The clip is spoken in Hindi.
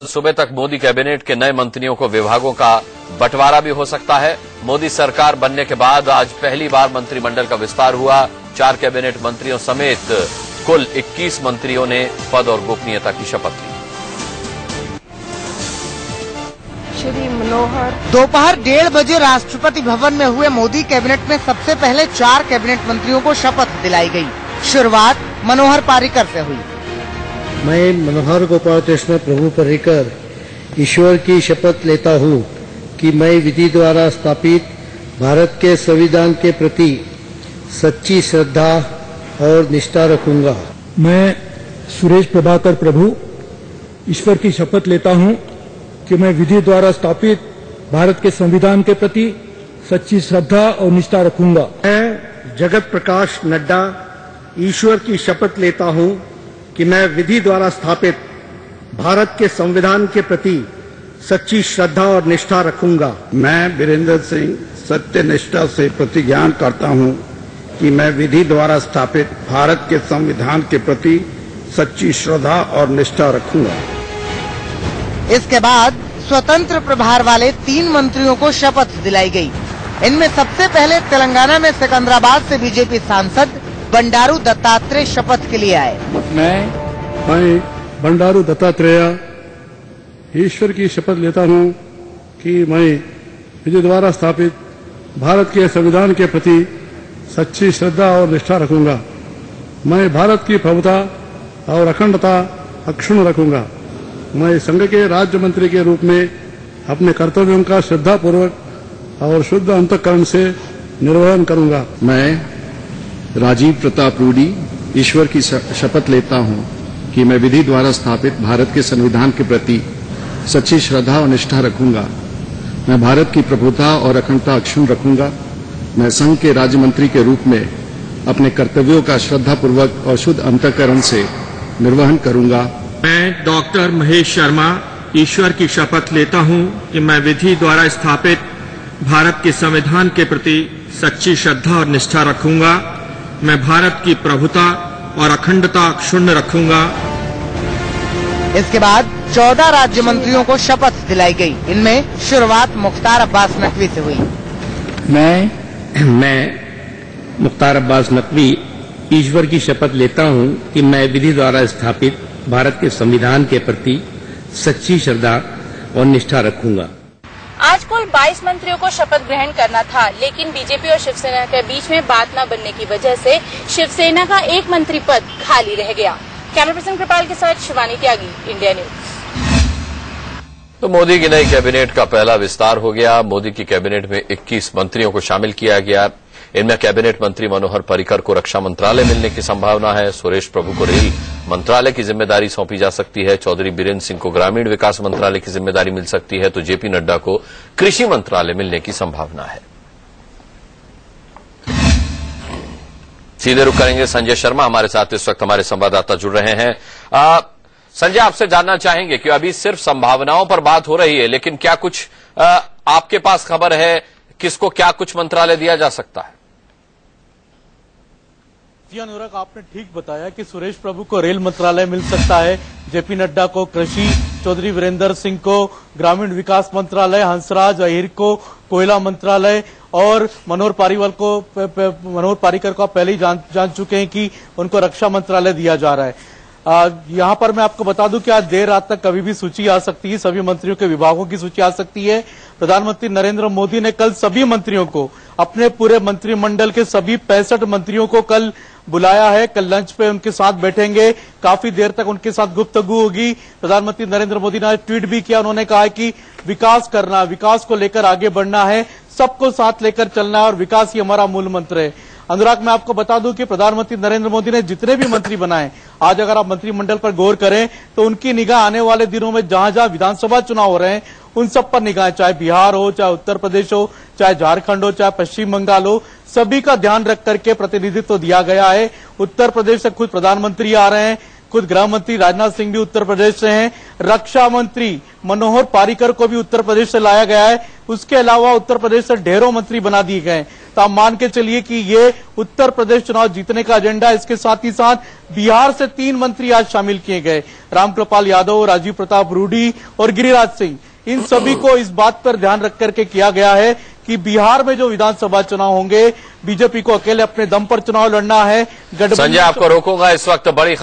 सुबह तक मोदी कैबिनेट के नए मंत्रियों को विभागों का बंटवारा भी हो सकता है। मोदी सरकार बनने के बाद आज पहली बार मंत्रिमंडल का विस्तार हुआ। 4 कैबिनेट मंत्रियों समेत कुल 21 मंत्रियों ने पद और गोपनीयता की शपथ ली। श्री मनोहर दोपहर 1:30 बजे राष्ट्रपति भवन में हुए मोदी कैबिनेट में सबसे पहले 4 कैबिनेट मंत्रियों को शपथ दिलाई गई। शुरुआत मनोहर पारिकर से हुई। मैं मनोहर गोपाल कृष्ण प्रभु पर्रिकर ईश्वर की शपथ लेता हूँ कि मैं विधि द्वारा स्थापित भारत के संविधान के प्रति सच्ची श्रद्धा और निष्ठा रखूंगा। मैं सुरेश प्रभाकर प्रभु ईश्वर की शपथ लेता हूँ कि मैं विधि द्वारा स्थापित भारत के संविधान के प्रति सच्ची श्रद्धा और निष्ठा रखूंगा। मैं जगत प्रकाश नड्डा ईश्वर की शपथ लेता हूँ कि मैं विधि द्वारा स्थापित भारत के संविधान के प्रति सच्ची श्रद्धा और निष्ठा रखूंगा। मैं वीरेंद्र सिंह सत्यनिष्ठा से प्रतिज्ञा करता हूं कि मैं विधि द्वारा स्थापित भारत के संविधान के प्रति सच्ची श्रद्धा और निष्ठा रखूंगा। इसके बाद स्वतंत्र प्रभार वाले 3 मंत्रियों को शपथ दिलाई गई। इनमें सबसे पहले तेलंगाना में सिकंदराबाद से बीजेपी सांसद बंडारू दत्तात्रेय शपथ के लिए आए। मैं बंडारू दत्तात्रेय ईश्वर की शपथ लेता हूँ कि मैं विधि द्वारा स्थापित भारत के संविधान के प्रति सच्ची श्रद्धा और निष्ठा रखूंगा। मैं भारत की प्रभुता और अखंडता अक्षुण्ण रखूंगा। मैं संघ के राज्य मंत्री के रूप में अपने कर्तव्यों का श्रद्धापूर्वक और शुद्ध अंतःकरण से निर्वहन करूंगा। मैं राजीव प्रताप रूडी ईश्वर की शपथ लेता हूं कि मैं विधि द्वारा स्थापित भारत के संविधान के प्रति सच्ची श्रद्धा और निष्ठा रखूंगा। मैं भारत की प्रभुता और अखंडता अक्षुण्ण रखूंगा। मैं संघ के राज्य मंत्री के रूप में अपने कर्तव्यों का श्रद्धापूर्वक और शुद्ध अंतःकरण से निर्वहन करूंगा। मैं डॉक्टर महेश शर्मा ईश्वर की शपथ लेता हूं कि मैं विधि द्वारा स्थापित भारत के संविधान के प्रति सच्ची श्रद्धा और निष्ठा रखूंगा। मैं भारत की प्रभुता और अखंडता अक्षुण्ण रखूंगा। इसके बाद 14 राज्य मंत्रियों को शपथ दिलाई गई। इनमें शुरुआत मुख्तार अब्बास नकवी से हुई। मैं मुख्तार अब्बास नकवी ईश्वर की शपथ लेता हूं कि मैं विधि द्वारा स्थापित भारत के संविधान के प्रति सच्ची श्रद्धा और निष्ठा रखूंगा। आज कुल 22 मंत्रियों को शपथ ग्रहण करना था, लेकिन बीजेपी और शिवसेना के बीच में बात न बनने की वजह से शिवसेना का एक मंत्री पद खाली रह गया। कैमरा पर्सन कृपाल के साथ शिवानी त्यागी, इंडिया न्यूज। तो मोदी की नई कैबिनेट का पहला विस्तार हो गया। मोदी की कैबिनेट में 21 मंत्रियों को शामिल किया गया। इनमें कैबिनेट मंत्री मनोहर पर्रिकर को रक्षा मंत्रालय मिलने की संभावना है। सुरेश प्रभु को रेल मंत्रालय की जिम्मेदारी सौंपी जा सकती है। चौधरी बीरेन्द्र सिंह को ग्रामीण विकास मंत्रालय की जिम्मेदारी मिल सकती है, तो जेपी नड्डा को कृषि मंत्रालय मिलने की संभावना है। सीधे रुख करेंगे संजय शर्मा हमारे साथ इस वक्त हमारे संवाददाता जुड़ रहे हैं। संजय, आपसे जानना चाहेंगे कि अभी सिर्फ संभावनाओं पर बात हो रही है, लेकिन क्या कुछ आपके पास खबर है किसको क्या कुछ मंत्रालय दिया जा सकता है? जी अनुराग, आपने ठीक बताया कि सुरेश प्रभु को रेल मंत्रालय मिल सकता है, जेपी नड्डा को कृषि, चौधरी वीरेंद्र सिंह को ग्रामीण विकास मंत्रालय, हंसराज अहिर को कोयला मंत्रालय और मनोहर पारिकर को पहले ही जान चुके हैं कि उनको रक्षा मंत्रालय दिया जा रहा है। यहाँ पर मैं आपको बता दूं कि आज देर रात तक कभी भी सूची आ सकती है, सभी मंत्रियों के विभागों की सूची आ सकती है। प्रधानमंत्री नरेंद्र मोदी ने कल सभी मंत्रियों को, अपने पूरे मंत्रिमंडल के सभी 65 मंत्रियों को कल बुलाया है। कल लंच पे उनके साथ बैठेंगे, काफी देर तक उनके साथ गुफ्तगू होगी। प्रधानमंत्री नरेंद्र मोदी ने ट्वीट भी किया, उन्होंने कहा कि विकास करना, विकास को लेकर आगे बढ़ना है, सबको साथ लेकर चलना है और विकास ही हमारा मूल मंत्र है। अनुराग, मैं आपको बता दूं कि प्रधानमंत्री नरेंद्र मोदी ने जितने भी मंत्री बनाए, आज अगर आप मंत्रिमंडल पर गौर करें तो उनकी निगाह आने वाले दिनों में जहां जहां विधानसभा चुनाव हो रहे हैं उन सब पर निगाह, चाहे बिहार हो, चाहे उत्तर प्रदेश हो, चाहे झारखंड हो, चाहे पश्चिम बंगाल हो, सभी का ध्यान रख करके प्रतिनिधित्व दिया गया है। उत्तर प्रदेश से खुद प्रधानमंत्री आ रहे हैं, खुद गृह मंत्री राजनाथ सिंह भी उत्तर प्रदेश से हैं, रक्षा मंत्री मनोहर पारिकर को भी उत्तर प्रदेश से लाया गया है। उसके अलावा उत्तर प्रदेश से ढेरों मंत्री बना दिए गए हैं। तो आप मान के चलिए कि ये उत्तर प्रदेश चुनाव जीतने का एजेंडा। इसके साथ ही साथ बिहार से 3 मंत्री आज शामिल किए गए, रामकृपाल यादव, राजीव प्रताप रूडी और गिरिराज सिंह। इन सभी को इस बात पर ध्यान रख करके किया गया है कि बिहार में जो विधानसभा चुनाव होंगे, बीजेपी को अकेले अपने दम पर चुनाव लड़ना है। संजय, आपको रोकूंगा। इस वक्त बड़ी